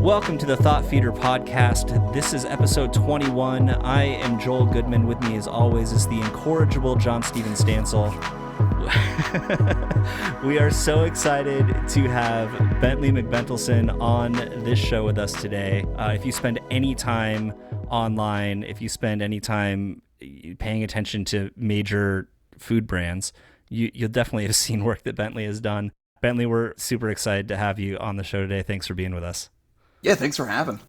Welcome to the Thought Feeder podcast. This is episode 21. I am Joel Goodman. With me, as always, is the incorrigible John Steven Stansel. We are so excited to have Bentley McBentelson on this show with us today. If you spend any time online, if you spend any time paying attention to major food brands, you'll definitely have seen work that Bentley has done. Bentley, we're super excited to have you on the show today. Thanks for being with us. Yeah, thanks for having.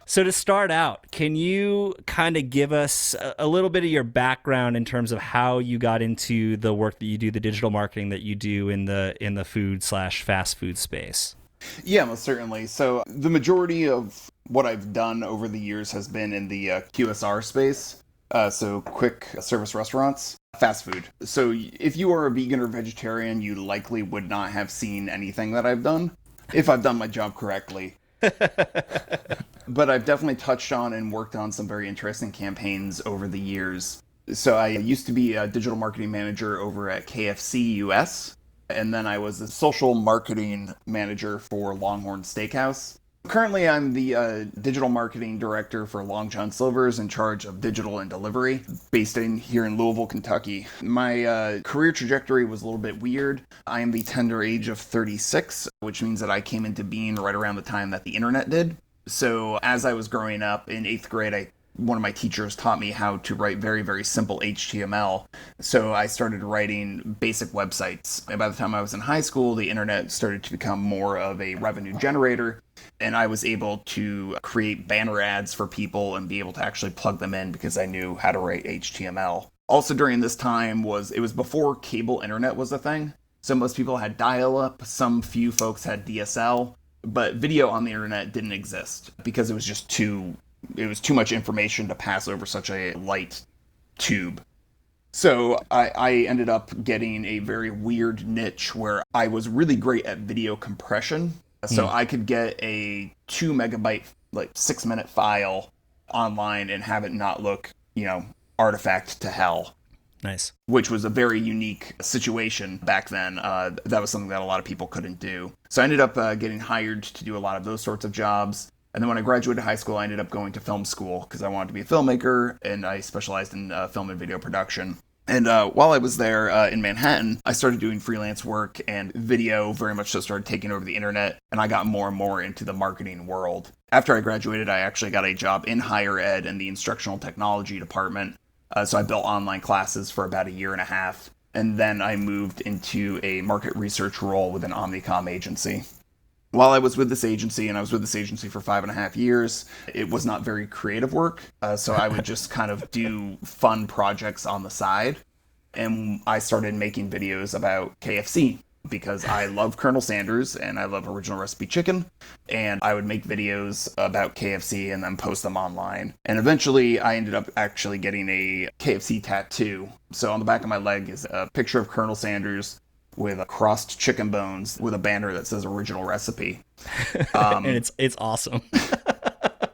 So to start out, can you kind of give us a little bit of your background in terms of how you got into the work that you do, the digital marketing that you do in the food/fast food space? Yeah, most certainly. So the majority of what I've done over the years has been in the QSR space. So quick service restaurants, fast food. So if you are a vegan or vegetarian, you likely would not have seen anything that I've done, if I've done my job correctly. But I've definitely touched on and worked on some very interesting campaigns over the years. So I used to be a digital marketing manager over at KFC US, and then I was a social marketing manager for Longhorn Steakhouse. Currently, I'm the digital marketing director for Long John Silver's, in charge of digital and delivery, based here in Louisville, Kentucky. My career trajectory was a little bit weird. I am the tender age of 36, which means that I came into being right around the time that the internet did. So as I was growing up in 8th grade, one of my teachers taught me how to write very, very simple HTML. So I started writing basic websites. And by the time I was in high school, the internet started to become more of a revenue generator. And I was able to create banner ads for people and be able to actually plug them in because I knew how to write HTML. Also during this time it was before cable internet was a thing. So most people had dial-up, some few folks had DSL, but video on the internet didn't exist because it was too much information to pass over such a light tube. So I ended up getting a very weird niche where I was really great at video compression. So I could get a 2 megabyte, 6-minute file online and have it not look, artifact to hell. Nice. Which was a very unique situation back then. That was something that a lot of people couldn't do. So I ended up getting hired to do a lot of those sorts of jobs. And then when I graduated high school, I ended up going to film school because I wanted to be a filmmaker, and I specialized in film and video production. And while I was there in Manhattan, I started doing freelance work, and video very much so started taking over the internet, and I got more and more into the marketing world. After I graduated, I actually got a job in higher ed in the instructional technology department. So I built online classes for about a year and a half, and then I moved into a market research role with an Omnicom agency. While I was with this agency, and I was with this agency for 5.5 years, it was not very creative work. So I would just kind of do fun projects on the side. And I started making videos about KFC because I love Colonel Sanders and I love original recipe chicken. And I would make videos about KFC and then post them online. And eventually I ended up actually getting a KFC tattoo. So on the back of my leg is a picture of Colonel Sanders with crossed chicken bones with a banner that says original recipe. And it's awesome.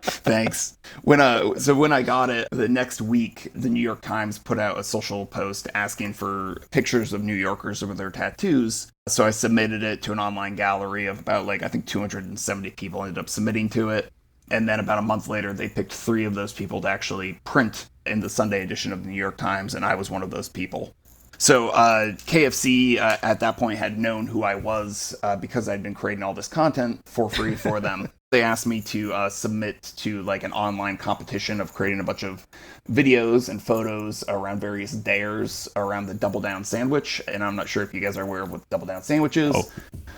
Thanks. When I got it, the next week, the New York Times put out a social post asking for pictures of New Yorkers with their tattoos. So I submitted it to an online gallery of about, I think 270 people ended up submitting to it. And then about a month later, they picked 3 of those people to actually print in the Sunday edition of the New York Times, and I was one of those people. So KFC at that point had known who I was because I'd been creating all this content for free for them. They asked me to submit to an online competition of creating a bunch of videos and photos around various dares around the Double Down sandwich. And I'm not sure if you guys are aware of what Double Down sandwich is. Oh,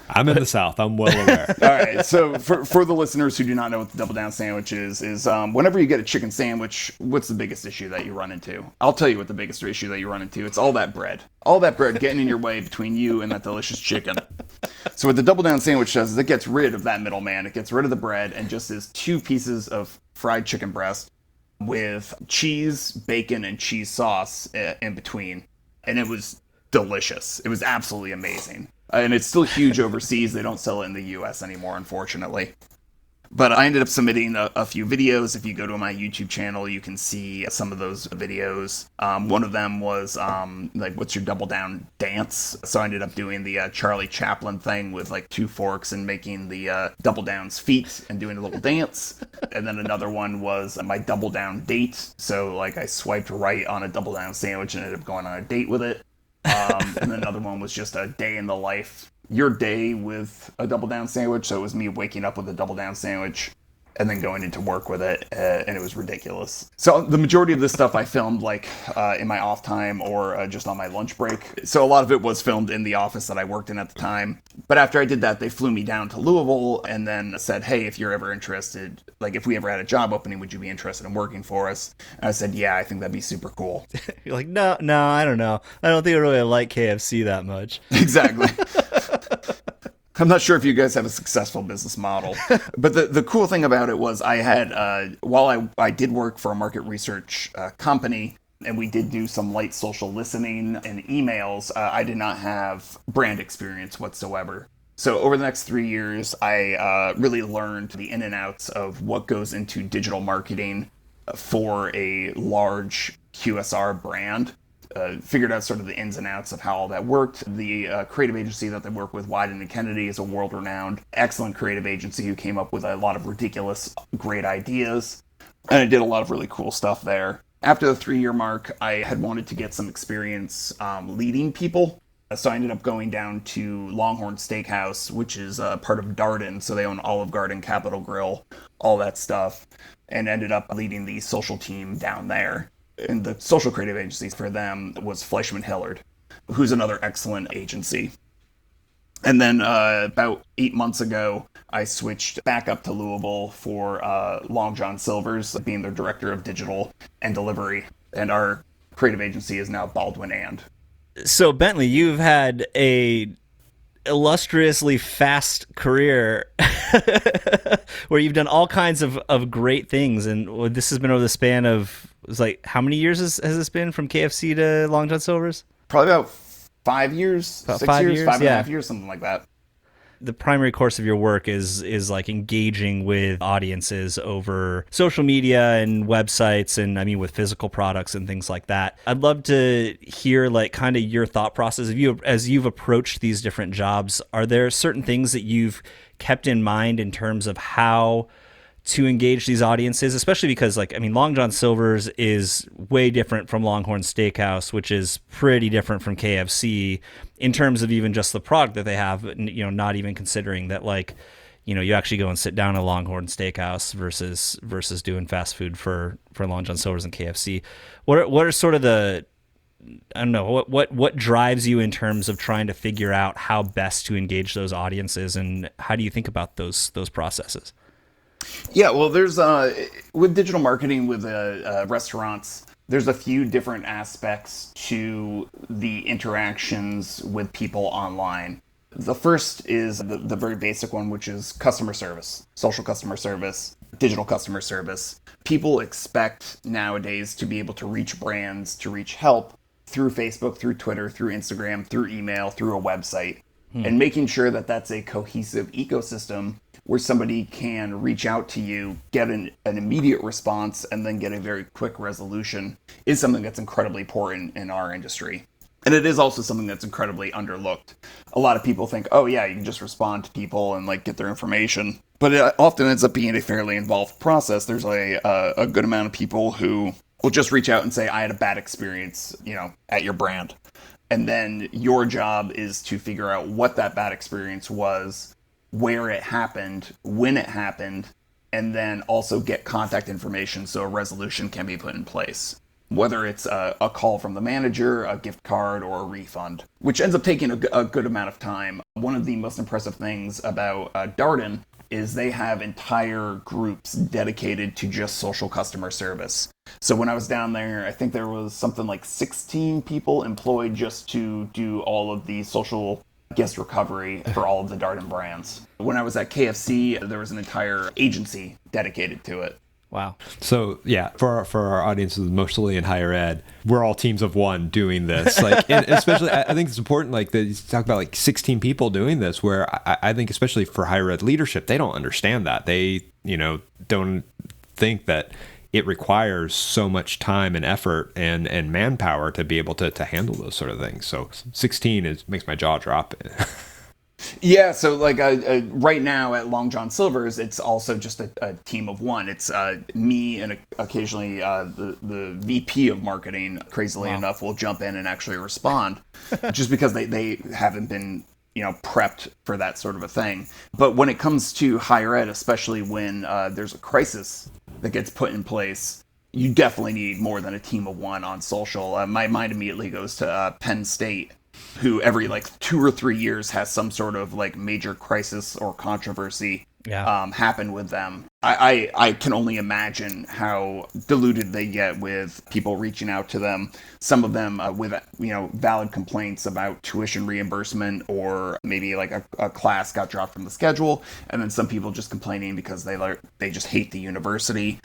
I'm in the South. I'm well aware. All right. So for the listeners who do not know what the Double Down sandwich is whenever you get a chicken sandwich, what's the biggest issue that you run into? I'll tell you what the biggest issue that you run into. It's all that bread. All that bread getting in your way between you and that delicious chicken. So what the Double Down sandwich does is it gets rid of that middleman. It gets rid of the bread and just is 2 pieces of fried chicken breast with cheese, bacon, and cheese sauce in between. And it was delicious. It was absolutely amazing. And it's still huge overseas. They don't sell it in the U.S. anymore, unfortunately. But I ended up submitting a few videos. If you go to my YouTube channel, you can see some of those videos. One of them was like, what's your double down dance? So I ended up doing the Charlie Chaplin thing with like 2 forks and making the double down's feet and doing a little dance. And then another one was my double down date. So like I swiped right on a double down sandwich and ended up going on a date with it. And then another one was just a day in the life, your day with a double down sandwich. So it was me waking up with a double down sandwich and then going into work with it, and it was ridiculous. So the majority of this stuff I filmed like in my off time or just on my lunch break. So a lot of it was filmed in the office that I worked in at the time. But after I did that, they flew me down to Louisville and then said, hey, if you're ever interested, like if we ever had a job opening, would you be interested in working for us? And I said, yeah, I think that'd be super cool. You're like, no, I don't know. I don't think I really like KFC that much. Exactly. I'm not sure if you guys have a successful business model, but the cool thing about it was I had, while I did work for a market research company, and we did do some light social listening and emails, I did not have brand experience whatsoever. So over the next 3 years, I really learned the in and outs of what goes into digital marketing for a large QSR brand. Figured out sort of the ins and outs of how all that worked. The creative agency that they work with, Wyden & Kennedy, is a world-renowned, excellent creative agency who came up with a lot of ridiculous, great ideas. And I did a lot of really cool stuff there. After the 3-year mark, I had wanted to get some experience leading people. So I ended up going down to Longhorn Steakhouse, which is part of Darden. So they own Olive Garden, Capitol Grill, all that stuff. And ended up leading the social team down there. And the social creative agency for them was Fleischman Hillard, who's another excellent agency. And then about 8 months ago, I switched back up to Louisville for Long John Silver's, being their director of digital and delivery. And our creative agency is now Baldwin and. So Bentley, you've had a illustriously fast career where you've done all kinds of great things, and this has been over the span of, it's like, how many years has this been from KFC to Long John Silver's? Probably about 5 years, about 6 5 years, years, 5.5 years, something like that. The primary course of your work is like engaging with audiences over social media and websites, and I mean with physical products and things like that. I'd love to hear like kind of your thought process as you've approached these different jobs. Are there certain things that you've kept in mind in terms of how to engage these audiences, especially because, like, I mean, Long John Silver's is way different from Longhorn Steakhouse, which is pretty different from KFC in terms of even just the product that they have, you know, not even considering that, like, you know, you actually go and sit down at Longhorn Steakhouse versus doing fast food for Long John Silver's and KFC. What are sort of the, I don't know, what drives you in terms of trying to figure out how best to engage those audiences, and how do you think about those processes? Yeah, well, there's with digital marketing with restaurants, there's a few different aspects to the interactions with people online. The first is the very basic one, which is customer service, social customer service, digital customer service. People expect nowadays to be able to reach brands, to reach help through Facebook, through Twitter, through Instagram, through email, through a website. And making sure that that's a cohesive ecosystem where somebody can reach out to you, get an immediate response, and then get a very quick resolution is something that's incredibly important in our industry. And it is also something that's incredibly underlooked. A lot of people think, oh yeah, you can just respond to people and like get their information. But it often ends up being a fairly involved process. There's a good amount of people who will just reach out and say, I had a bad experience, you know, at your brand. And then your job is to figure out what that bad experience was, where it happened, when it happened, and then also get contact information so a resolution can be put in place. Whether it's a call from the manager, a gift card, or a refund, which ends up taking a good amount of time. One of the most impressive things about Darden is they have entire groups dedicated to just social customer service. So when I was down there, I think there was something like 16 people employed just to do all of the social guest recovery for all of the Darden brands. When I was at KFC, there was an entire agency dedicated to it. Wow. So yeah, for our audiences mostly in higher ed, we're all teams of one doing this. Like, and especially, I think it's important. Like, that you talk about like 16 people doing this. Where I think, especially for higher ed leadership, they don't understand that. They don't think that it requires so much time and effort and manpower to be able to handle those sort of things. So 16 makes my jaw drop. Yeah, so like right now at Long John Silver's, it's also just a team of one. It's me and occasionally the VP of marketing, crazily enough, will jump in and actually respond, just because they haven't been prepped for that sort of a thing. But when it comes to higher ed, especially when there's a crisis that gets put in place, you definitely need more than a team of one on social. My mind immediately goes to Penn State, who every like 2 or 3 years has some sort of like major crisis or controversy happen with them. I can only imagine how diluted they get with people reaching out to them. Some of them with valid complaints about tuition reimbursement, or maybe like a class got dropped from the schedule, and then some people just complaining because they just hate the university.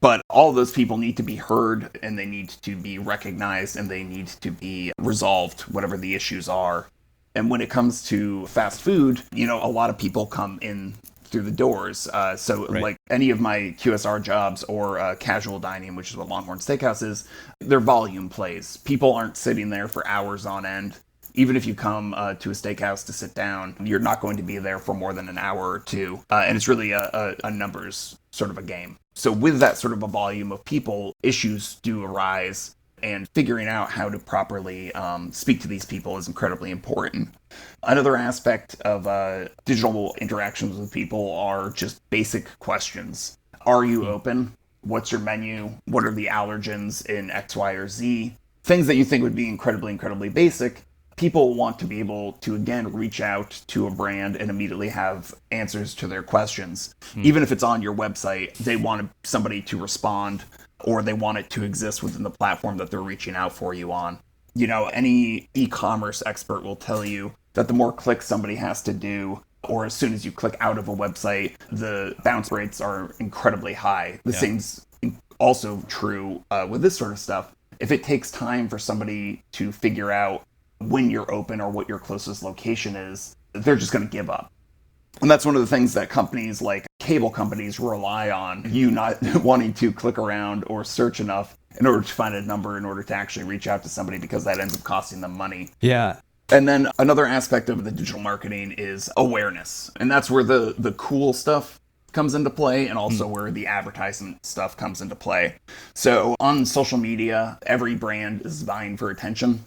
But all of those people need to be heard, and they need to be recognized, and they need to be resolved, whatever the issues are. And when it comes to fast food, a lot of people come in through the doors. Like any of my QSR jobs or casual dining, which is what Longhorn Steakhouse is, they're volume plays. People aren't sitting there for hours on end. Even if you come to a steakhouse to sit down, you're not going to be there for more than an hour or two. And it's really a numbers sort of a game. So with that sort of a volume of people, issues do arise. And figuring out how to properly speak to these people is incredibly important. Another aspect of digital interactions with people are just basic questions. Are you open? What's your menu? What are the allergens in X, Y, or Z? Things that you think would be incredibly, incredibly basic. People want to be able to, again, reach out to a brand and immediately have answers to their questions. Even if it's on your website, they want somebody to respond, or they want it to exist within the platform that they're reaching out for you on. Any e-commerce expert will tell you that the more clicks somebody has to do, or as soon as you click out of a website, the bounce rates are incredibly high. The same's also true with this sort of stuff. If it takes time for somebody to figure out when you're open or what your closest location is, they're just going to give up. And that's one of the things that companies like cable companies rely on, you not wanting to click around or search enough in order to find a number in order to actually reach out to somebody, because that ends up costing them money. Yeah. And then another aspect of the digital marketing is awareness. And that's where the cool stuff comes into play, and also where the advertisement stuff comes into play. So on social media, every brand is vying for attention.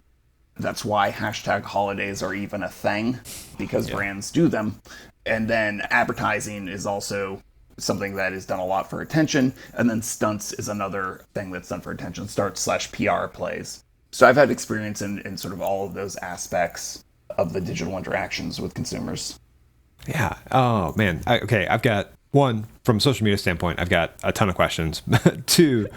That's why hashtag holidays are even a thing, because brands do them. And then advertising is also something that is done a lot for attention. And then stunts is another thing that's done for attention, /PR plays. So I've had experience in sort of all of those aspects of the digital interactions with consumers. Yeah. Oh, man. I've got one, from a social media standpoint, I've got a ton of questions. Two,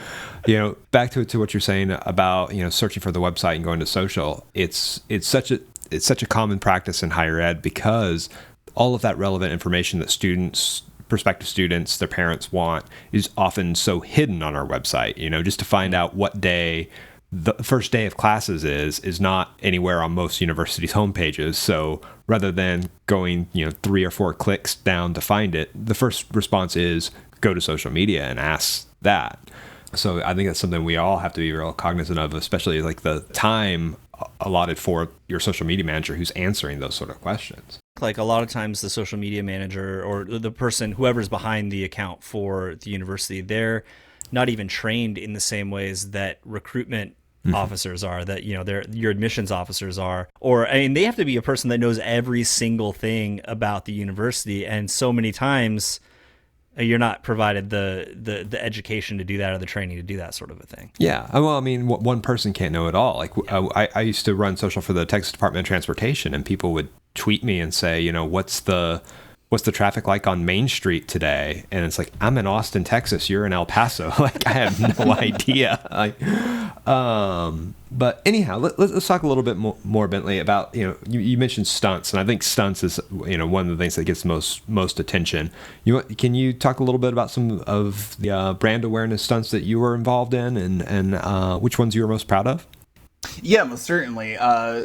back to what you're saying about, searching for the website and going to social. It's such a common practice in higher ed, because all of that relevant information that prospective students, their parents want, is often so hidden on our website. Just to find out what day the first day of classes is not anywhere on most universities' homepages. So rather than going, 3 or 4 clicks down to find it, the first response is go to social media and ask that. So I think that's something we all have to be real cognizant of, especially like the time allotted for your social media manager who's answering those sort of questions. Like a lot of times the social media manager or the person, whoever's behind the account for the university, they're not even trained in the same ways that recruitment officers are, that your admissions officers are, or they have to be a person that knows every single thing about the university, and so many times you're not provided the education to do that, or the training to do that sort of a thing. Yeah. Well, one person can't know it all. Like I used to run social for the Texas Department of Transportation, and people would tweet me and say, what's the traffic like on Main Street today? And it's like, I'm in Austin, Texas. You're in El Paso. Like, I have no idea. But anyhow, let's talk a little bit more, Bentley, about, you mentioned stunts, and I think stunts is, one of the things that gets most attention. Can you talk a little bit about some of the brand awareness stunts that you were involved in, and which ones you were most proud of? Yeah, most certainly.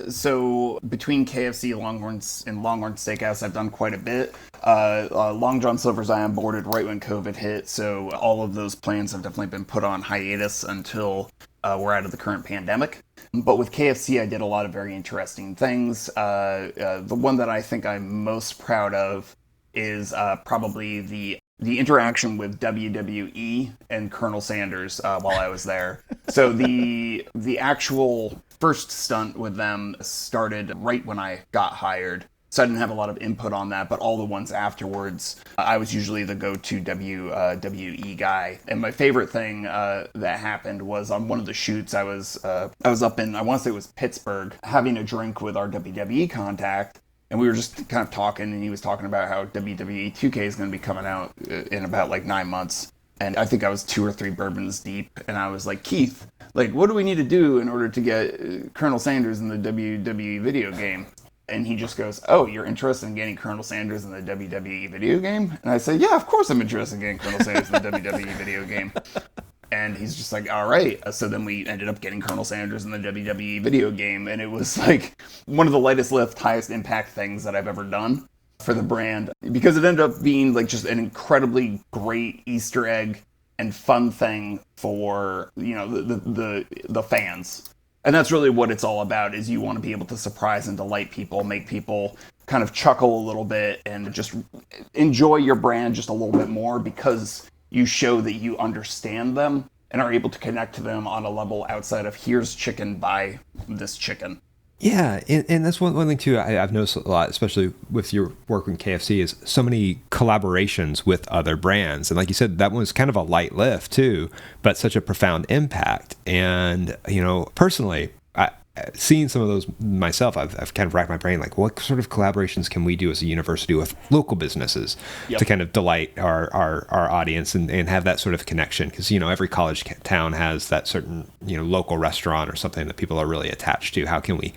So between KFC, Longhorns, and Longhorn Steakhouse, I've done quite a bit. Long John Silver's I onboarded right when COVID hit, so all of those plans have definitely been put on hiatus until we're out of the current pandemic. But with KFC, I did a lot of very interesting things. The one that I think I'm most proud of is probably the interaction with WWE and Colonel Sanders while I was there. So the actual first stunt with them started right when I got hired. So I didn't have a lot of input on that, but all the ones afterwards, I was usually the go-to WWE guy. And my favorite thing that happened was on one of the shoots. I was up in, I want to say it was Pittsburgh, having a drink with our WWE contact. And we were just kind of talking, and he was talking about how WWE 2K is going to be coming out in about like 9 months. And I think I was 2 or 3 bourbons deep, and I was like, Keith, like, what do we need to do in order to get Colonel Sanders in the WWE video game? And he just goes, oh, you're interested in getting Colonel Sanders in the WWE video game? And I said, yeah, of course I'm interested in getting Colonel Sanders in the WWE video game. And he's just like, all right. So then we ended up getting Colonel Sanders in the WWE video game. And it was like one of the lightest lift, highest impact things that I've ever done for the brand. Because it ended up being like just an incredibly great Easter egg and fun thing for, the fans. And that's really what it's all about, is you want to be able to surprise and delight people, make people kind of chuckle a little bit and just enjoy your brand just a little bit more, because you show that you understand them and are able to connect to them on a level outside of here's chicken, buy this chicken. Yeah, and that's one thing too I've noticed a lot, especially with your work in KFC, is so many collaborations with other brands. And like you said, that one was kind of a light lift too, but such a profound impact. And, personally, seeing some of those myself, I've kind of racked my brain, like, what sort of collaborations can we do as a university with local businesses to kind of delight our audience and have that sort of connection? Because, every college town has that certain, local restaurant or something that people are really attached to. How can we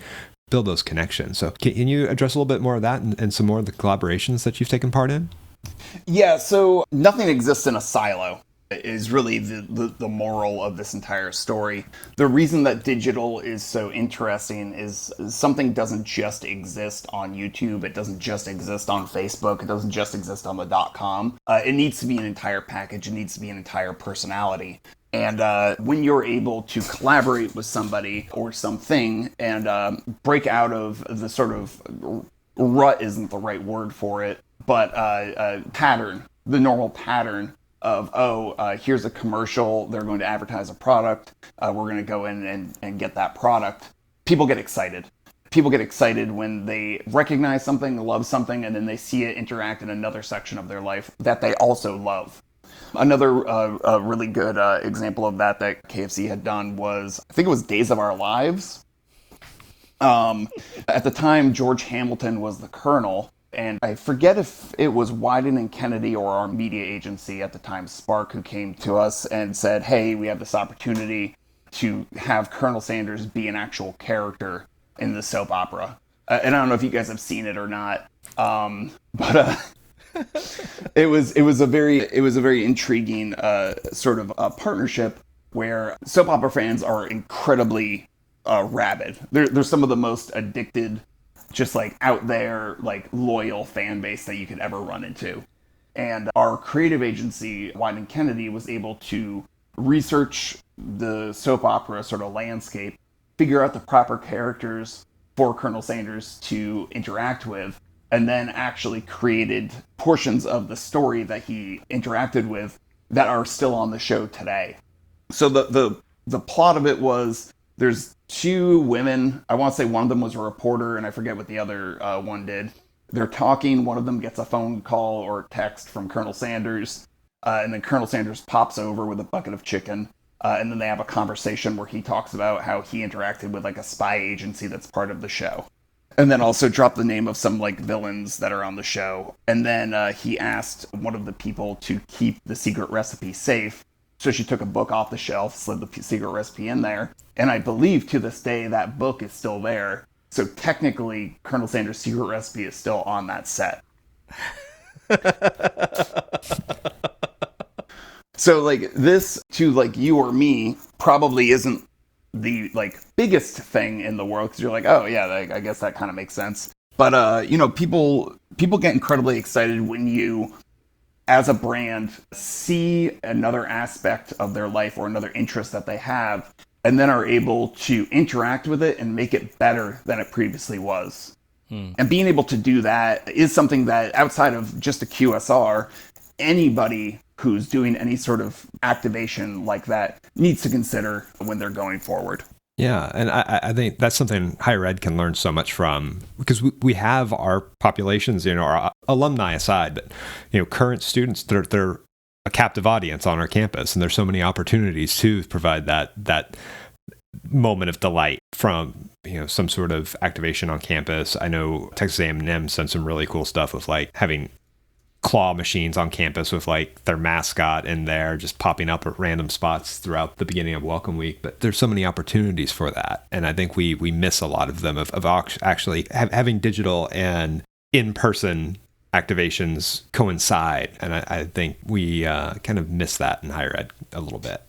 build those connections? So can you address a little bit more of that and some more of the collaborations that you've taken part in? Yeah, so nothing exists in a silo is really the moral of this entire story. The reason that digital is so interesting is something doesn't just exist on YouTube. It doesn't just exist on Facebook. It doesn't just exist on the .com. It needs to be an entire package. It needs to be an entire personality. And when you're able to collaborate with somebody or something and break out of the sort of rut isn't the right word for it, but pattern, the normal pattern of, here's a commercial, they're going to advertise a product, we're going to go in and get that product. People get excited. People get excited when they recognize something, love something, and then they see it interact in another section of their life that they also love. Another really good example of that KFC had done was, I think it was Days of Our Lives. At the time, George Hamilton was the Colonel, and I forget if it was Wyden and Kennedy or our media agency at the time, Spark, who came to us and said, hey, we have this opportunity to have Colonel Sanders be an actual character in the soap opera. And I don't know if you guys have seen it or not, but it was a very intriguing sort of partnership where soap opera fans are incredibly rabid. They're some of the most addicted, just like out there, like loyal fan base that you could ever run into. And our creative agency, Wyden Kennedy, was able to research the soap opera sort of landscape, figure out the proper characters for Colonel Sanders to interact with, and then actually created portions of the story that he interacted with that are still on the show today. So the plot of it was, there's 2 women. I want to say one of them was a reporter, and I forget what the other one did. They're talking. One of them gets a phone call or text from Colonel Sanders, and then Colonel Sanders pops over with a bucket of chicken, and then they have a conversation where he talks about how he interacted with like a spy agency that's part of the show. And then also drop the name of some like villains that are on the show. And then he asked one of the people to keep the secret recipe safe So she took a book off the shelf, slid the secret recipe in there, and I believe to this day that book is still there. So technically, Colonel Sanders' secret recipe is still on that set. So like this to like you or me probably isn't the like biggest thing in the world, because you're like, oh yeah, like, I guess that kind of makes sense. But you know, people get incredibly excited when you, as a brand, see another aspect of their life or another interest that they have, and then are able to interact with it and make it better than it previously was. And being able to do that is something that, outside of just a QSR, anybody who's doing any sort of activation like that needs to consider when they're going forward. Yeah, and I think that's something higher ed can learn so much from, because we have our populations, you know, our alumni aside, but, you know, current students, they're a captive audience on our campus, and there's so many opportunities to provide that moment of delight from, you know, some sort of activation on campus. I know Texas A&M sent some really cool stuff with like having claw machines on campus with like their mascot in there just popping up at random spots throughout the beginning of Welcome Week. But there's so many opportunities for that, and I think we miss a lot of them of actually having digital and in-person activations coincide, and I think we kind of miss that in higher ed a little bit.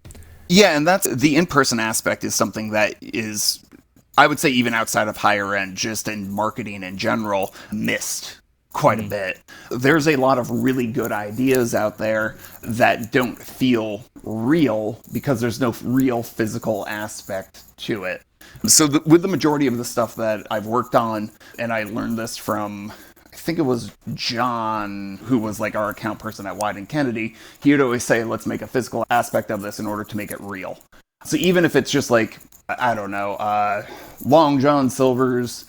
Yeah, and that's the in-person aspect is something that is, I would say, even outside of higher ed, just in marketing in general, missed quite a bit. There's a lot of really good ideas out there that don't feel real because there's no real physical aspect to it. So with the majority of the stuff that I've worked on, and I learned this from, I think it was John, who was like our account person at Wyden Kennedy, he would always say, let's make a physical aspect of this in order to make it real. So even if it's just like, I don't know, Long John Silver's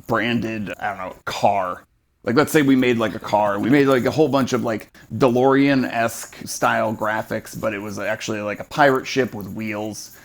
branded, I don't know, car. Like, let's say we made like a car. We made like a whole bunch of like DeLorean-esque style graphics, but it was actually like a pirate ship with wheels,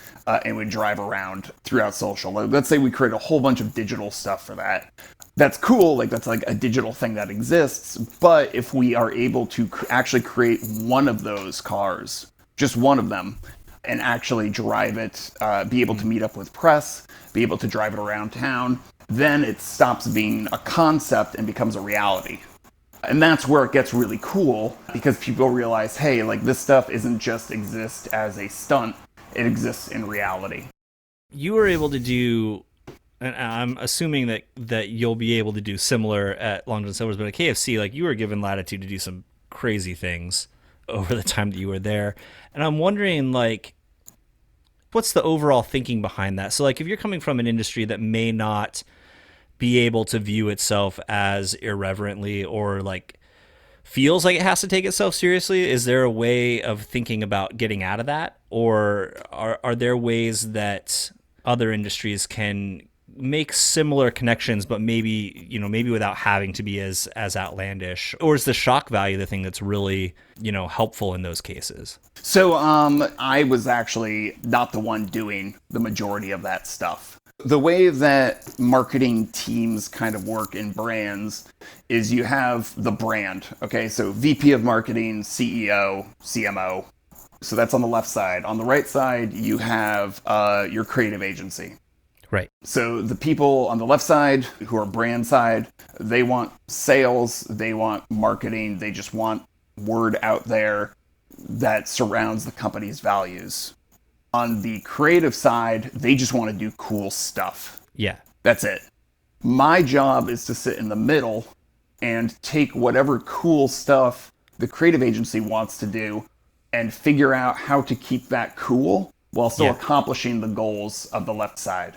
and would drive around throughout social. Like, let's say we create a whole bunch of digital stuff for that. That's cool. Like, that's like a digital thing that exists. But if we are able to actually create one of those cars, just one of them, and actually drive it, be able to meet up with press, be able to drive it around town, then it stops being a concept and becomes a reality. And that's where it gets really cool, because people realize, hey, like, this stuff isn't just exist as a stunt, it exists in reality. You were able to do, and I'm assuming that you'll be able to do similar at Long John Silver's, but at KFC, like, you were given latitude to do some crazy things over the time that you were there. And I'm wondering, like, what's the overall thinking behind that? So, like, if you're coming from an industry that may not be able to view itself as irreverently, or like feels like it has to take itself seriously, is there a way of thinking about getting out of that? Or are there ways that other industries can make similar connections, but maybe without having to be as outlandish? Or is the shock value the thing that's really, helpful in those cases? So I was actually not the one doing the majority of that stuff. The way that marketing teams kind of work in brands is you have the brand, okay? So VP of marketing, CEO, CMO. So that's on the left side. On the right side, you have your creative agency. Right. So the people on the left side who are brand side, they want sales, they want marketing, they just want word out there that surrounds the company's values. On the creative side, they just want to do cool stuff. Yeah. That's it. My job is to sit in the middle and take whatever cool stuff the creative agency wants to do and figure out how to keep that cool while still accomplishing the goals of the left side.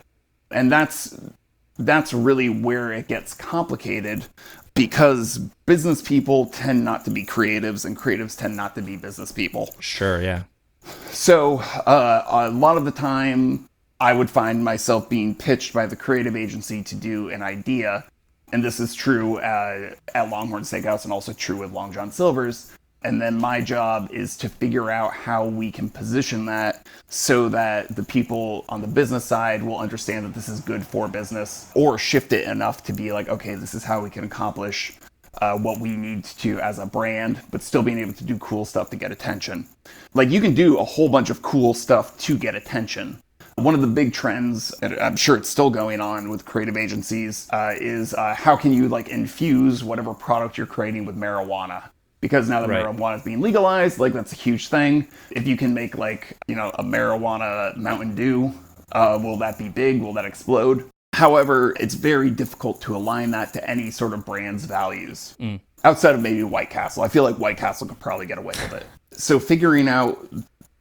And that's really where it gets complicated, because business people tend not to be creatives and creatives tend not to be business people. Sure, yeah. So a lot of the time, I would find myself being pitched by the creative agency to do an idea. And this is true at Longhorn Steakhouse and also true with Long John Silver's. And then my job is to figure out how we can position that so that the people on the business side will understand that this is good for business, or shift it enough to be like, okay, this is how we can accomplish what we need to as a brand, but still being able to do cool stuff to get attention. Like, you can do a whole bunch of cool stuff to get attention. One of the big trends, and I'm sure it's still going on with creative agencies, is how can you like infuse whatever product you're creating with marijuana? Because now that marijuana is being legalized, like that's a huge thing. If you can make like, you know, a marijuana Mountain Dew, will that be big? Will that explode? However, it's very difficult to align that to any sort of brand's values. Outside of maybe White Castle. I feel like White Castle could probably get away with it. So figuring out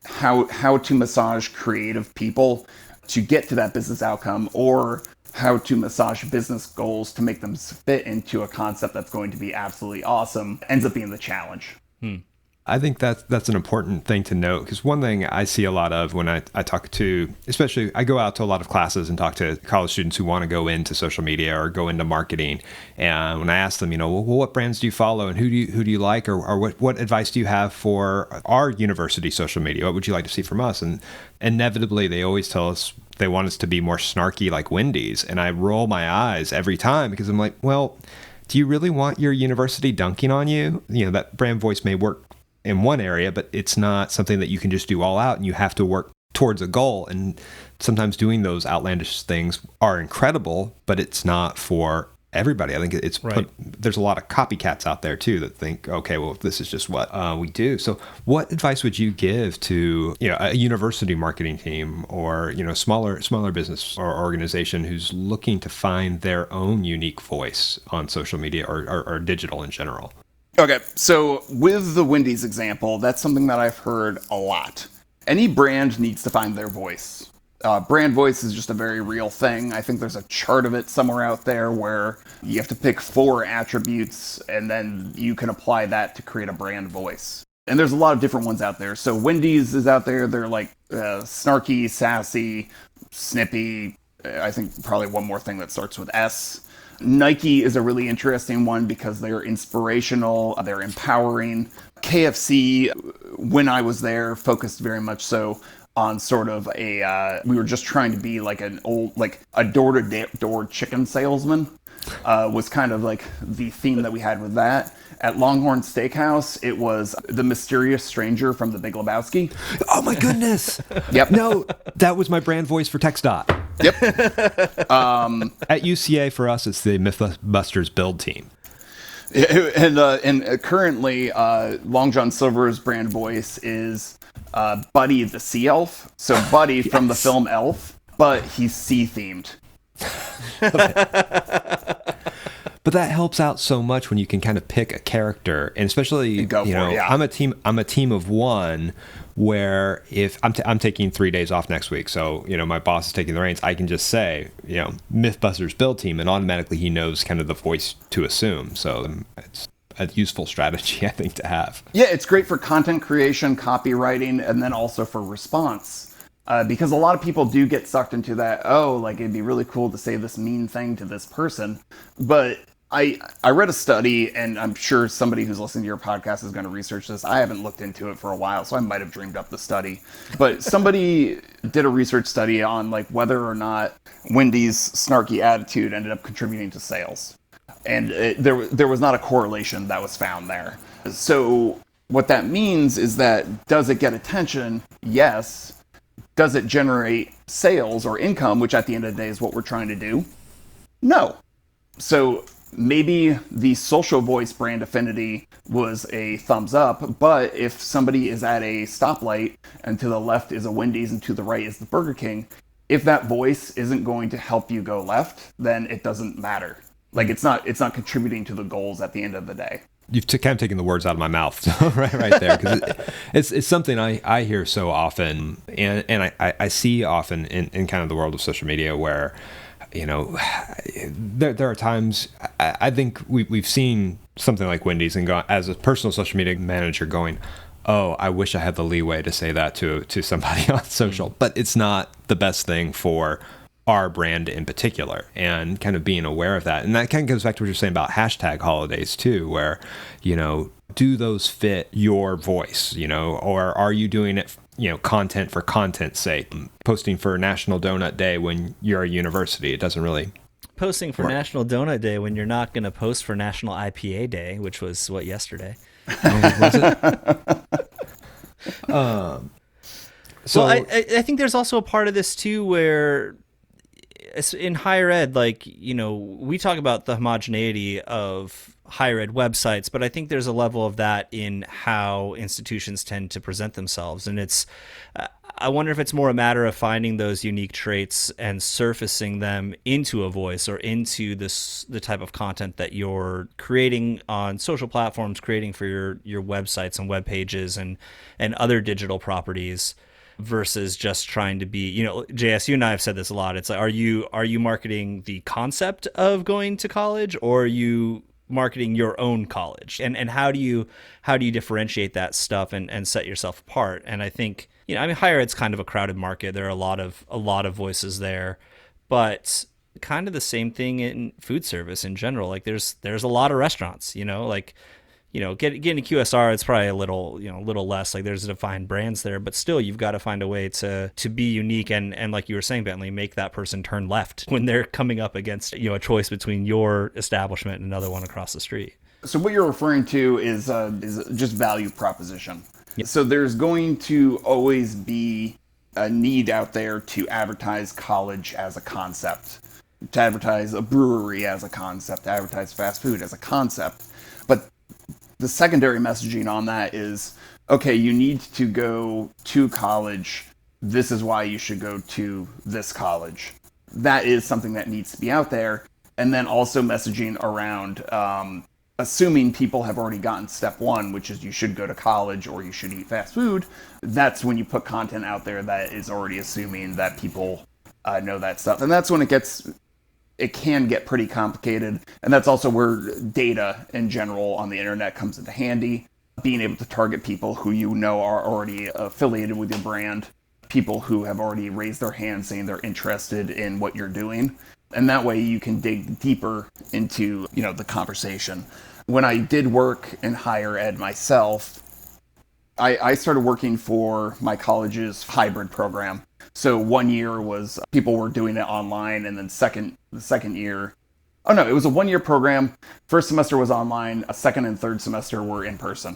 how to massage creative people to get to that business outcome, or how to massage business goals to make them fit into a concept that's going to be absolutely awesome, ends up being the challenge. I think that's an important thing to note, because one thing I see a lot of when I talk to, especially I go out to a lot of classes and talk to college students who want to go into social media or go into marketing. And when I ask them, you know, well, what brands do you follow and who do you like, or what advice do you have for our university social media? What would you like to see from us? And inevitably, they always tell us they want us to be more snarky like Wendy's. And I roll my eyes every time, because I'm like, well, do you really want your university dunking on you? You know, that brand voice may work in one area, but it's not something that you can just do all out, and you have to work towards a goal. And sometimes doing those outlandish things are incredible, but it's not for everybody. I think it's there's a lot of copycats out there too that think, okay, well, this is just what we do. So what advice would you give to, you know, a university marketing team, or, you know, smaller business or organization who's looking to find their own unique voice on social media or digital in general? Okay, so with the Wendy's example, that's something that I've heard a lot. Any brand needs to find their voice. Brand voice is just a very real thing. I think there's a chart of it somewhere out there where you have to pick 4 attributes, and then you can apply that to create a brand voice. And there's a lot of different ones out there. So Wendy's is out there. They're like snarky, sassy, snippy. I think probably one more thing that starts with S. Nike is a really interesting one because they're inspirational, they're empowering. KFC, when I was there, focused very much so on sort of we were just trying to be like a door-to-door chicken salesman, was kind of like the theme that we had with that. At Longhorn Steakhouse, it was the mysterious stranger from The Big Lebowski. Oh my goodness. Yep. No, that was my brand voice for TechStop. Yep. At UCA, for us, it's the Mythbusters build team. And currently, Long John Silver's brand voice is Buddy the Sea Elf. So Buddy from the film Elf, but he's sea-themed. But that helps out so much when you can kind of pick a character, and especially, I'm a team of one, where if I'm taking 3 days off next week, so, you know, my boss is taking the reins, I can just say, you know, Mythbusters build team, and automatically he knows kind of the voice to assume. So it's a useful strategy, I think, to have. Yeah, it's great for content creation, copywriting, and then also for response. Because a lot of people do get sucked into that, like, it'd be really cool to say this mean thing to this person. But I read a study, and I'm sure somebody who's listening to your podcast is going to research this. I haven't looked into it for a while, so I might have dreamed up the study. But somebody did a research study on like whether or not Wendy's snarky attitude ended up contributing to sales. And there was not a correlation that was found there. So what that means is that, does it get attention? Yes. Does it generate sales or income, which at the end of the day is what we're trying to do? No. So maybe the social voice brand affinity was a thumbs up, but if somebody is at a stoplight and to the left is a Wendy's and to the right is the Burger King, if that voice isn't going to help you go left, then it doesn't matter. Like, it's not contributing to the goals at the end of the day. You've kind of taken the words out of my mouth right there, because it's something I hear so often, and I see often in kind of the world of social media where, you know, there are times I think we've seen something like Wendy's and go, as a personal social media manager, going, oh, I wish I had the leeway to say that to somebody on social, but it's not the best thing for our brand in particular, and kind of being aware of that. And that kind of goes back to what you're saying about hashtag holidays too, where, you know, do those fit your voice, you know, or are you doing it, you know, content for content's sake, posting for National Donut Day when you're a university? It doesn't really posting for National Donut Day when you're not going to post for National IPA Day, which was yesterday. Was it? So Well, I think there's also a part of this too where in higher ed, like, we talk about the homogeneity of higher ed websites, but I think there's a level of that in how institutions tend to present themselves. And I wonder if it's more a matter of finding those unique traits and surfacing them into a voice or into the type of content that you're creating on social platforms, creating for your websites and web pages and other digital properties, versus just trying to be, JS, you and I have said this a lot. It's like, are you marketing the concept of going to college, or are you marketing your own college? And how do you differentiate that stuff and set yourself apart? And I think, higher ed's kind of a crowded market. There are a lot of voices there, but kind of the same thing in food service in general. Like there's a lot of restaurants, getting to QSR, it's probably a little less. Like there's defined brands there, but still you've got to find a way to be unique and like you were saying, Bentley, make that person turn left when they're coming up against, a choice between your establishment and another one across the street. So what you're referring to is just value proposition. Yep. So there's going to always be a need out there to advertise college as a concept, to advertise a brewery as a concept, to advertise fast food as a concept. But the secondary messaging on that is, okay, you need to go to college. This is why you should go to this college. That is something that needs to be out there. And then also messaging around assuming people have already gotten step one, which is you should go to college or you should eat fast food. That's when you put content out there that is already assuming that people know that stuff. And that's when it can get pretty complicated. And that's also where data in general on the internet comes into handy. Being able to target people who are already affiliated with your brand, people who have already raised their hand saying they're interested in what you're doing. And that way you can dig deeper into, the conversation. When I did work in higher ed myself, I started working for my college's hybrid program. So 1 year was people were doing it online, and then the second year, it was a 1 year program. First semester was online, a second and third semester were in person.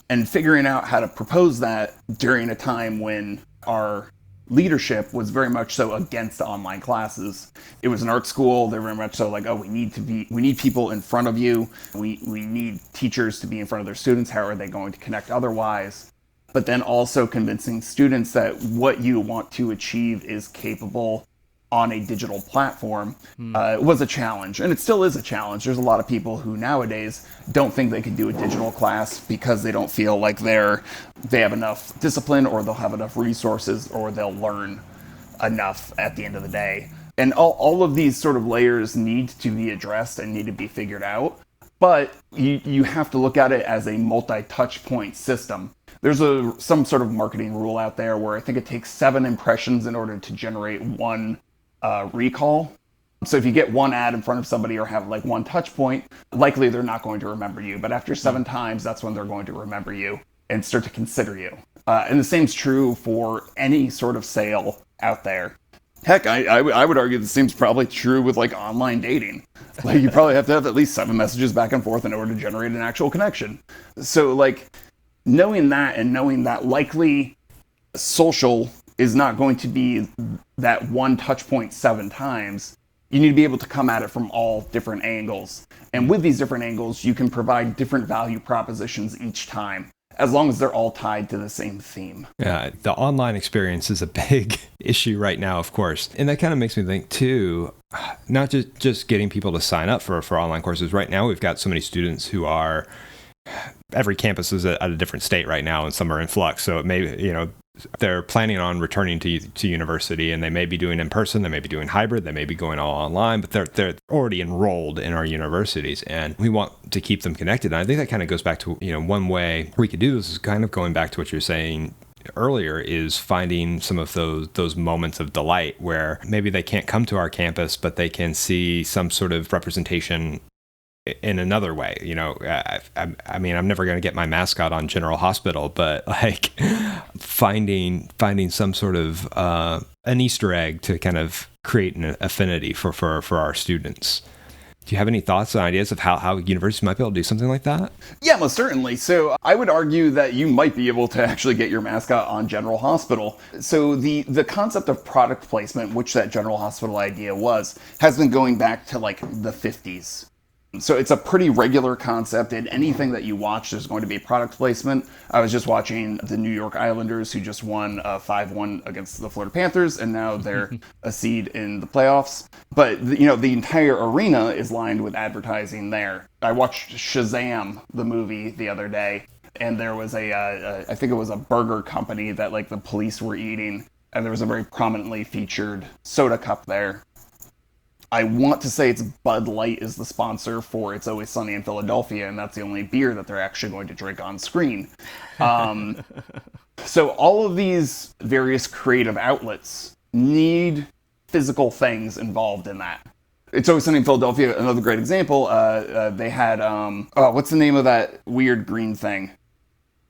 And figuring out how to propose that during a time when our leadership was very much so against online classes. It was an art school. They're very much so like, we need people in front of you. We need teachers to be in front of their students. How are they going to connect otherwise? But then also convincing students that what you want to achieve is capable on a digital platform was a challenge, and it still is a challenge. There's a lot of people who nowadays don't think they can do a digital class because they don't feel like they have enough discipline, or they'll have enough resources, or they'll learn enough at the end of the day. And all of these sort of layers need to be addressed and need to be figured out. But you have to look at it as a multi-touch point system. There's some sort of marketing rule out there where I think it takes 7 impressions in order to generate one recall. So if you get one ad in front of somebody or have like one touch point, likely they're not going to remember you. But after 7 times, that's when they're going to remember you and start to consider you. And the same's true for any sort of sale out there. Heck, I would argue the same's probably true with like online dating. Like you probably have to have at least 7 messages back and forth in order to generate an actual connection. So like knowing that, and knowing that likely social is not going to be that one touch point 7 times, you need to be able to come at it from all different angles. And with these different angles, you can provide different value propositions each time, as long as they're all tied to the same theme. Yeah, the online experience is a big issue right now, of course. And that kind of makes me think, too, not just getting people to sign up for online courses. Right now, we've got so many students who are, every campus is at a different state right now, and some are in flux. So it may, they're planning on returning to university, and they may be doing in person, they may be doing hybrid, they may be going all online, but they're already enrolled in our universities, and we want to keep them connected. And I think that kind of goes back to, one way we could do this is kind of going back to what you're saying earlier, is finding some of those moments of delight where maybe they can't come to our campus, but they can see some sort of representation in another way. I mean, I'm never going to get my mascot on General Hospital, but like finding some sort of an Easter egg to kind of create an affinity for our students. Do you have any thoughts and ideas of how universities might be able to do something like that? Yeah, most certainly. So I would argue that you might be able to actually get your mascot on General Hospital. So the concept of product placement, which that General Hospital idea was, has been going back to like the 50s. So it's a pretty regular concept. In anything that you watch, there's going to be product placement. I was just watching the New York Islanders, who just won 5-1 against the Florida Panthers, and now they're a seed in the playoffs. But the entire arena is lined with advertising there. I watched Shazam, the movie, the other day, and there was I think it was a burger company that like the police were eating, and there was a very prominently featured soda cup there. I want to say it's Bud Light is the sponsor for It's Always Sunny in Philadelphia, and that's the only beer that they're actually going to drink on screen. So all of these various creative outlets need physical things involved in that. It's Always Sunny in Philadelphia, another great example. They had, what's the name of that weird green thing?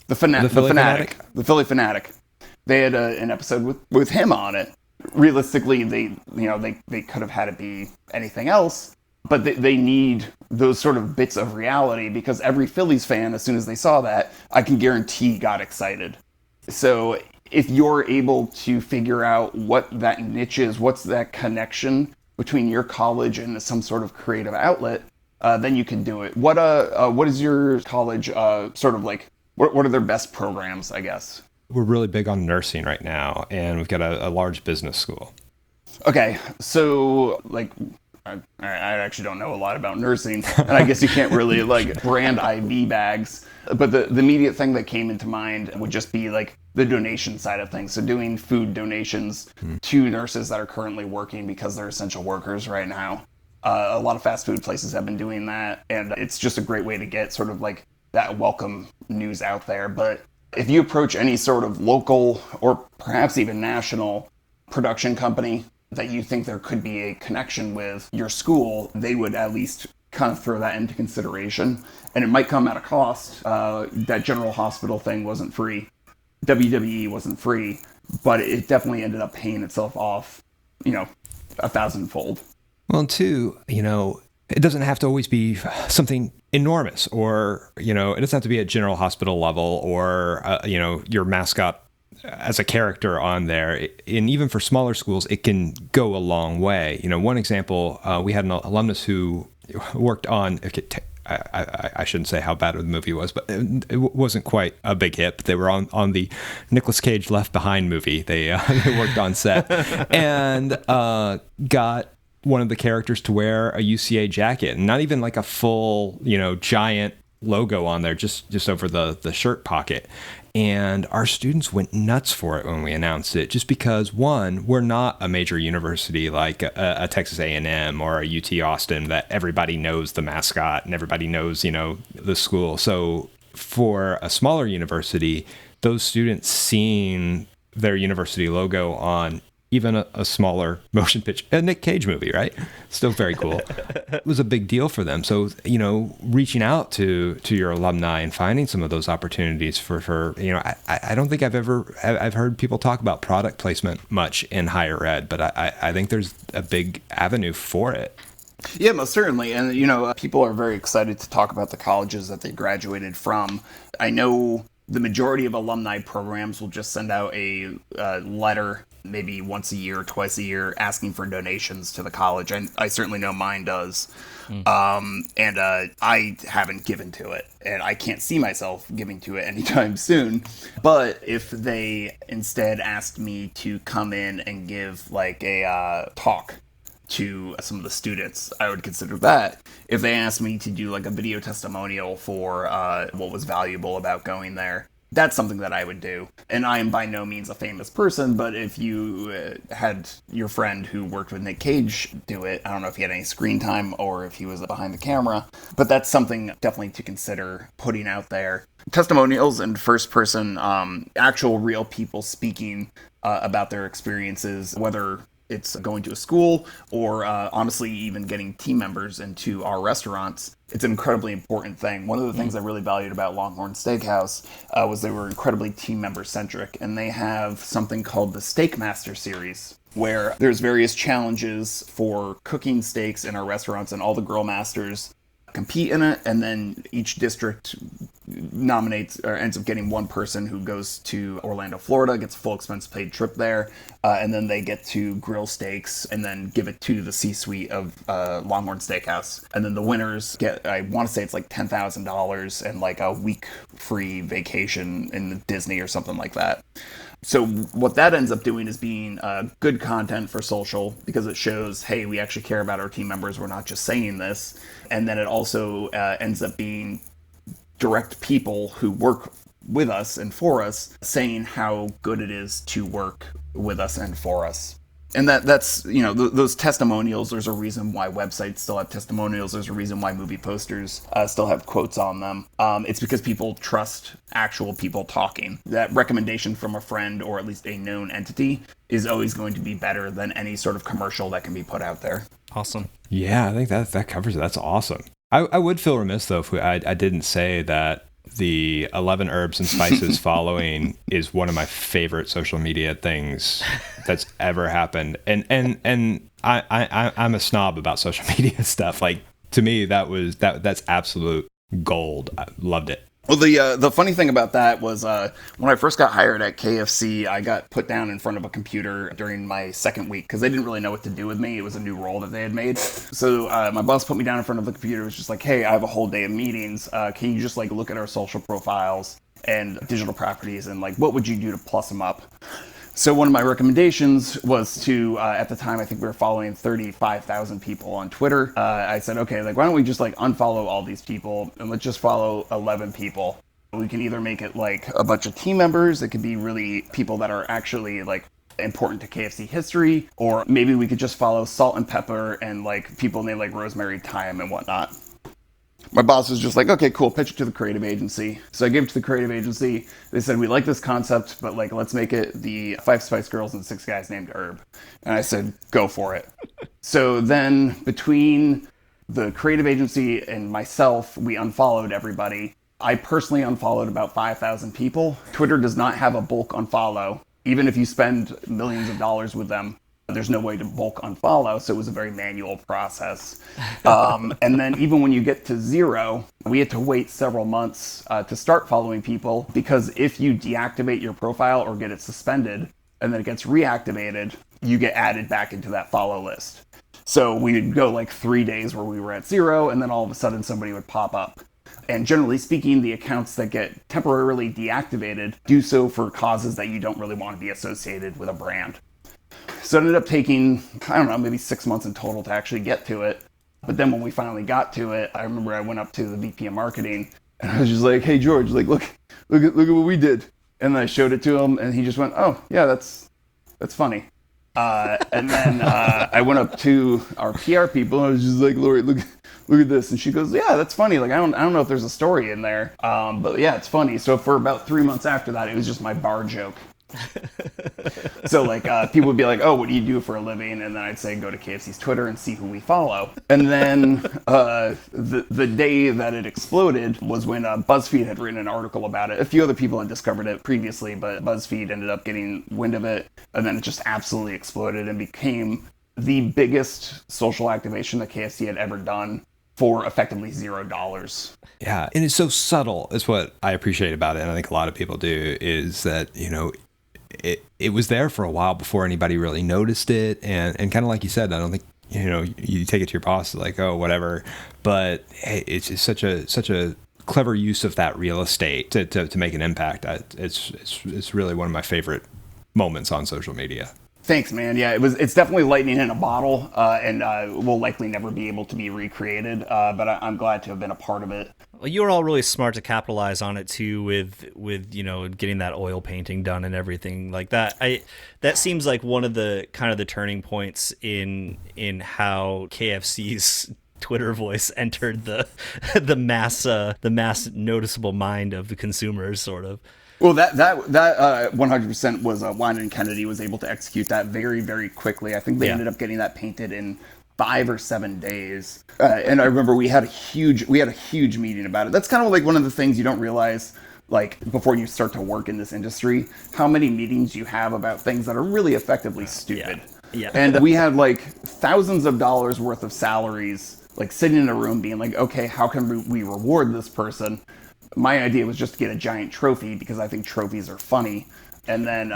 The Fanatic. The Philly Fanatic. They had an episode with him on it. Realistically, they could have had it be anything else, but they need those sort of bits of reality, because every Phillies fan, as soon as they saw that, I can guarantee got excited. So if you're able to figure out what that niche is, what's that connection between your college and some sort of creative outlet, then you can do it. What is your college sort of like? What are their best programs, I guess? We're really big on nursing right now, and we've got a large business school. Okay, so like I actually don't know a lot about nursing, and I guess you can't really like brand IV bags, but the immediate thing that came into mind would just be like the donation side of things. So doing food donations to nurses that are currently working because they're essential workers right now. A lot of fast food places have been doing that, and it's just a great way to get sort of like that welcome news out there. But if you approach any sort of local or perhaps even national production company that you think there could be a connection with your school, they would at least kind of throw that into consideration. And it might come at a cost. That General Hospital thing wasn't free. WWE wasn't free, but it definitely ended up paying itself off, 1,000-fold. Well, and two, it doesn't have to always be something enormous, or, it doesn't have to be at General Hospital level, or, your mascot as a character on there. And even for smaller schools, it can go a long way. One example, we had an alumnus who worked on, I shouldn't say how bad the movie was, but it wasn't quite a big hit. But they were on the Nicolas Cage Left Behind movie. They worked on set and got one of the characters to wear a UCA jacket, and not even like a full, giant logo on there, just over the shirt pocket. And our students went nuts for it when we announced it, just because, one, we're not a major university like a Texas A&M or a UT Austin that everybody knows the mascot and everybody knows, the school. So for a smaller university, those students seeing their university logo on even a smaller motion picture, a Nick Cage movie, right? Still very cool. It was a big deal for them. So, reaching out to your alumni and finding some of those opportunities for I don't think I've heard people talk about product placement much in higher ed, but I think there's a big avenue for it. Yeah, most certainly. And, people are very excited to talk about the colleges that they graduated from. I know the majority of alumni programs will just send out a letter maybe once a year, twice a year, asking for donations to the college. And I certainly know mine does. I haven't given to it, and I can't see myself giving to it anytime soon. But if they instead asked me to come in and give like a talk to some of the students, I would consider that. If they asked me to do like a video testimonial for what was valuable about going there, that's something that I would do. And I am by no means a famous person, but if you had your friend who worked with Nick Cage do it, I don't know if he had any screen time or if he was behind the camera, but that's something definitely to consider putting out there. Testimonials and first person, actual real people speaking about their experiences, whether it's going to a school or honestly even getting team members into our restaurants, it's an incredibly important thing. One of the things I really valued about Longhorn Steakhouse was they were incredibly team member centric, and they have something called the Steak Master series, where there's various challenges for cooking steaks in our restaurants, and all the grill masters compete in it, and then each district nominates or ends up getting one person who goes to Orlando, Florida, gets a full expense paid trip there, and then they get to grill steaks and then give it to the C-suite of Longhorn Steakhouse. And then the winners get, I want to say it's like $10,000 and like a week free vacation in Disney or something like that. So what that ends up doing is being good content for social, because it shows, hey, we actually care about our team members. We're not just saying this. And then it also ends up being direct people who work with us and for us saying how good it is to work with us and for us. And that's, you know, those testimonials, there's a reason why websites still have testimonials. There's a reason why movie posters still have quotes on them. It's because people trust actual people talking. That recommendation from a friend or at least a known entity is always going to be better than any sort of commercial that can be put out there. Awesome. Yeah, I think that covers it. That's awesome. I would feel remiss, though, if I didn't say that the 11 herbs and spices following is one of my favorite social media things that's ever happened. And I'm a snob about social media stuff. Like, to me, that's absolute gold. I loved it. Well, the funny thing about that was when I first got hired at KFC, I got put down in front of a computer during my second week because they didn't really know what to do with me. It was a new role that they had made. So my boss put me down in front of the computer. It was just like, hey, I have a whole day of meetings. Can you just like look at our social profiles and digital properties and like what would you do to plus them up? So one of my recommendations was to, at the time, I think we were following 35,000 people on Twitter. I said, okay, like, why don't we just like unfollow all these people and let's just follow 11 people. We can either make it like a bunch of team members. It could be really people that are actually like important to KFC history, or maybe we could just follow Salt and Pepper and like people named like Rosemary, Thyme and whatnot. My boss was just like, okay, cool, pitch it to the creative agency. So I gave it to the creative agency. They said, we like this concept, but like, let's make it the 5 Spice Girls and 6 guys named Herb. And I said, go for it. So then between the creative agency and myself, we unfollowed everybody. I personally unfollowed about 5,000 people. Twitter does not have a bulk unfollow. Even if you spend millions of dollars with them, there's no way to bulk unfollow, so it was a very manual process. And then even when you get to 0, we had to wait several months to start following people, because if you deactivate your profile or get it suspended, and then it gets reactivated, you get added back into that follow list. So we'd go like 3 days where we were at 0, and then all of a sudden somebody would pop up. And generally speaking, the accounts that get temporarily deactivated do so for causes that you don't really want to be associated with a brand. So it ended up taking, I don't know, maybe 6 months in total to actually get to it. But then when we finally got to it, I remember I went up to the VP of marketing and I was just like, hey, George, like, look at what we did. And then I showed it to him and he just went, oh, yeah, that's funny. And then I went up to our PR people and I was just like, Lori, look at this. And she goes, yeah, that's funny. Like, I don't know if there's a story in there. But yeah, it's funny. So for about 3 months after that, it was just my bar joke. So like people would be like, oh, what do you do for a living? And then I'd say go to KFC's Twitter and see who we follow. And then the day that it exploded was when BuzzFeed had written an article about it. A few other people had discovered it previously, but BuzzFeed ended up getting wind of it, and then it just absolutely exploded and became the biggest social activation that KFC had ever done for effectively $0. Yeah, and it's so subtle is what I appreciate about it, and I think a lot of people do, is that, you know, it was there for a while before anybody really noticed it, and kind of like you said, I don't think, you know, you take it to your boss like, oh, whatever, but hey, it's just such a clever use of that real estate to make an impact. It's really one of my favorite moments on social media. Thanks, man. Yeah, it's definitely lightning in a bottle, and will likely never be able to be recreated, but I'm glad to have been a part of it. Well, you were all really smart to capitalize on it too, with you know, getting that oil painting done and everything like that. That seems like one of the kind of the turning points in how KFC's Twitter voice entered the mass noticeable mind of the consumers, sort of. Well, that 100% was Wine and Kennedy was able to execute that very, very quickly. I think they ended up getting that painted in 5 or 7 days. And I remember we had a huge meeting about it. That's kind of like one of the things you don't realize, like, before you start to work in this industry, how many meetings you have about things that are really effectively stupid. Yeah. And we had like thousands of dollars worth of salaries, like sitting in a room being like, okay, how can we reward this person? My idea was just to get a giant trophy because I think trophies are funny. And then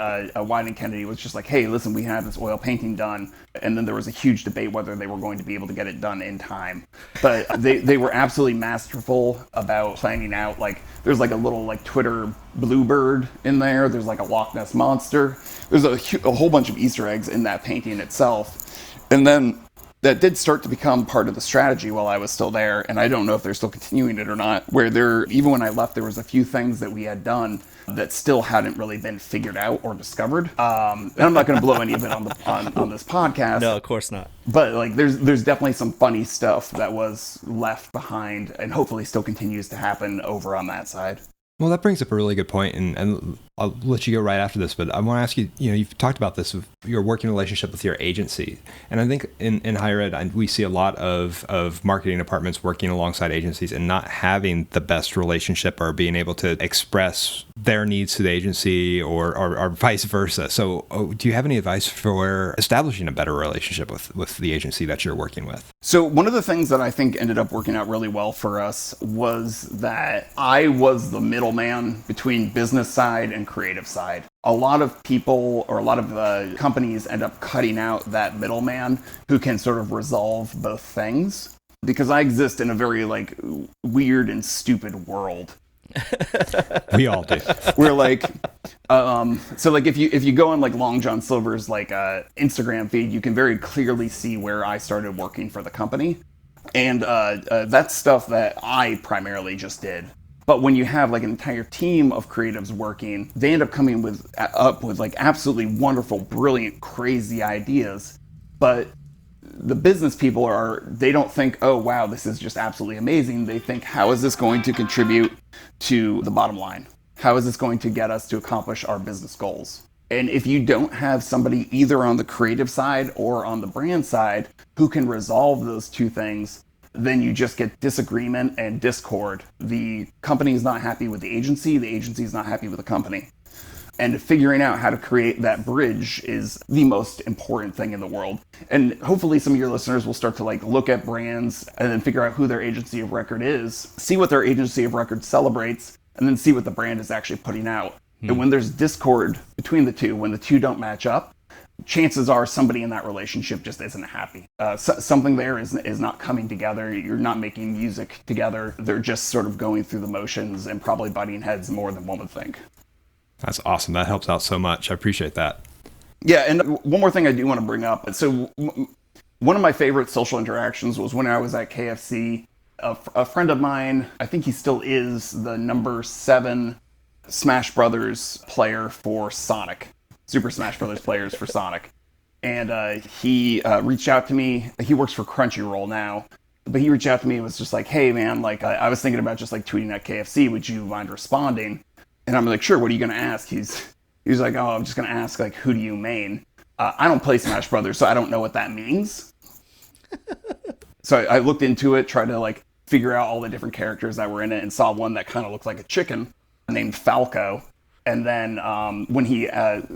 Wine and Kennedy was just like, hey, listen, we have this oil painting done. And then there was a huge debate whether they were going to be able to get it done in time. But they were absolutely masterful about planning out, like, there's like a little like Twitter bluebird in there. There's like a Loch Ness monster. There's a whole bunch of Easter eggs in that painting itself. And then that did start to become part of the strategy while I was still there, and I don't know if they're still continuing it or not, where even when I left, there was a few things that we had done that still hadn't really been figured out or discovered. And I'm not going to blow any of it on this podcast. No, of course not. But like, there's definitely some funny stuff that was left behind and hopefully still continues to happen over on that side. Well, that brings up a really good point, and I'll let you go right after this, but I want to ask you, you've talked about this, with your working relationship with your agency, and I think in higher ed, we see a lot of marketing departments working alongside agencies and not having the best relationship or being able to express their needs to the agency or vice versa. So do you have any advice for establishing a better relationship with the agency that you're working with? So one of the things that I think ended up working out really well for us was that I was the middleman between business side and creative side. A lot of people or a lot of companies end up cutting out that middleman who can sort of resolve both things, because I exist in a very like weird and stupid world. We all do. We're like, so like if you go on like Long John Silver's like Instagram feed, you can very clearly see where I started working for the company, and that's stuff that I primarily just did. But when you have like an entire team of creatives working, they end up coming up with like absolutely wonderful, brilliant, crazy ideas. But the business people they don't think, oh wow, this is just absolutely amazing. They think, how is this going to contribute to the bottom line? How is this going to get us to accomplish our business goals? And if you don't have somebody either on the creative side or on the brand side who can resolve those two things, then you just get disagreement and discord. The company is not happy with the agency is not happy with the company. And figuring out how to create that bridge is the most important thing in the world. And hopefully some of your listeners will start to like look at brands and then figure out who their agency of record is, see what their agency of record celebrates, and then see what the brand is actually putting out. And when there's discord between the two, when the two don't match up, chances are somebody in that relationship just isn't happy. Something there is not coming together. You're not making music together. They're just sort of going through the motions and probably butting heads more than one would think. That's awesome. That helps out so much. I appreciate that. Yeah, and one more thing I do want to bring up. So one of my favorite social interactions was when I was at KFC. A friend of mine, I think he still is the number 7 Smash Brothers player for Sonic. Super Smash Brothers players for Sonic. And he reached out to me. He works for Crunchyroll now. But he reached out to me and was just like, hey, man, like I was thinking about just like tweeting at KFC. Would you mind responding? And I'm like, sure, what are you going to ask? He's like, oh, I'm just going to ask, like, who do you main? I don't play Smash Brothers, so I don't know what that means. So I looked into it, tried to, like, figure out all the different characters that were in it, and saw one that kind of looked like a chicken named Falco. And then when he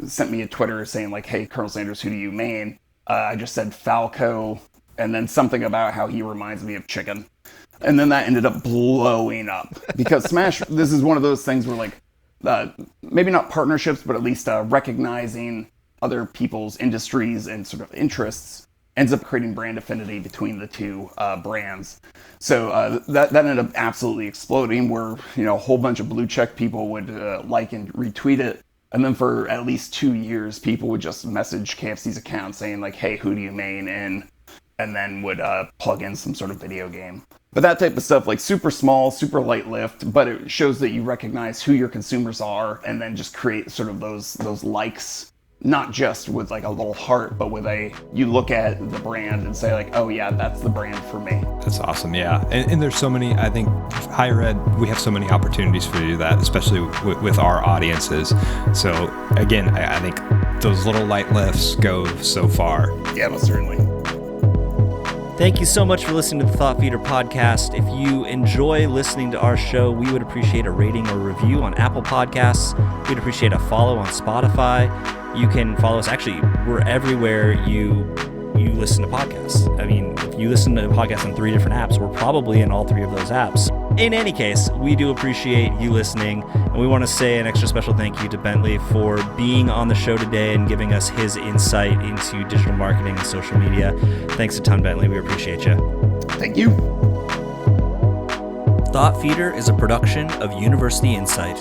sent me a Twitter saying, like, hey, Colonel Sanders, who do you main? I just said Falco, and then something about how he reminds me of chicken. And then that ended up blowing up. Because Smash, this is one of those things where, like, maybe not partnerships, but at least recognizing other people's industries and sort of interests ends up creating brand affinity between the two brands. So that ended up absolutely exploding, where a whole bunch of blue check people would like and retweet it, and then for at least 2 years, people would just message KFC's account saying like, "Hey, who do you main in?" and then would plug in some sort of video game. But that type of stuff, like super small, super light lift, but it shows that you recognize who your consumers are, and then just create sort of those likes not just with like a little heart, but with you look at the brand and say like, oh yeah, that's the brand for me. That's awesome. Yeah. And there's so many, I think higher ed, we have so many opportunities for you to do that, especially with our audiences. So again, I think those little light lifts go so far. Yeah, most certainly. Thank you so much for listening to the Thought Feeder podcast. If you enjoy listening to our show, we would appreciate a rating or review on Apple Podcasts. We'd appreciate a follow on Spotify. You can follow us. Actually, we're everywhere you listen to podcasts. I mean, if you listen to podcasts on 3 different apps, we're probably in all 3 of those apps. In any case, we do appreciate you listening, and we want to say an extra special thank you to Bentley for being on the show today and giving us his insight into digital marketing and social media. Thanks a ton, Bentley. We appreciate you. Thank you. Thought Feeder is a production of University Insight.